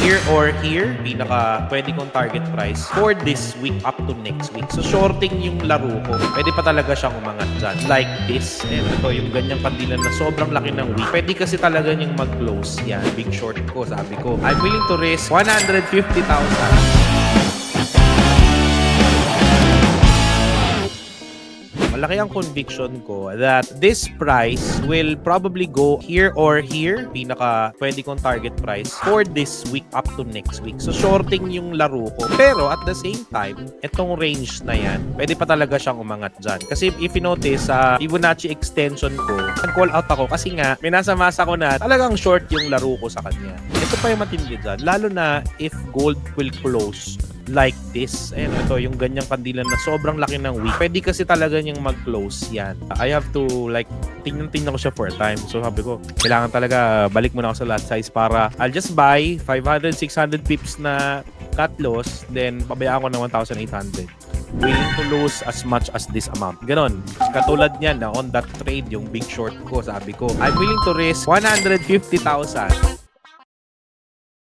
here or here, pinaka pwede kong target price for this week up to next week. So shorting yung laro ko. Pwede pa talaga siyang umangat dyan. Like this. And ito yung ganyang kandilan na sobrang laki ng week. Pwede kasi talaga niyang mag-close. Yan, big short ko, sabi ko. I'm willing to risk 150,000. Malaki ang conviction ko that this price will probably go here or here, pinaka pwede kong target price for this week up to next week. So shorting yung laro ko. Pero at the same time, itong range na yan, pwede pa talaga siyang umangat dyan. Kasi if you notice, sa Fibonacci extension ko, nag-call out ako kasi nga, minasa-masa ko na talagang short yung laro ko sa kanya. Ito pa yung matindi dyan. Lalo na if gold will close like this. Ayan, ito yung ganyang kandilan na sobrang laki ng week. Pwede kasi talaga niyang mag-close yan. I have to like, tingnan ko siya for a time. So sabi ko, kailangan talaga balik muna ako sa lot size para I'll just buy 500, 600 pips na cut loss, then pabayaan ko ng 1,800. Willing to lose as much as this amount. Ganon. Katulad niyan na on that trade, yung big short ko, sabi ko, I'm willing to risk 150,000.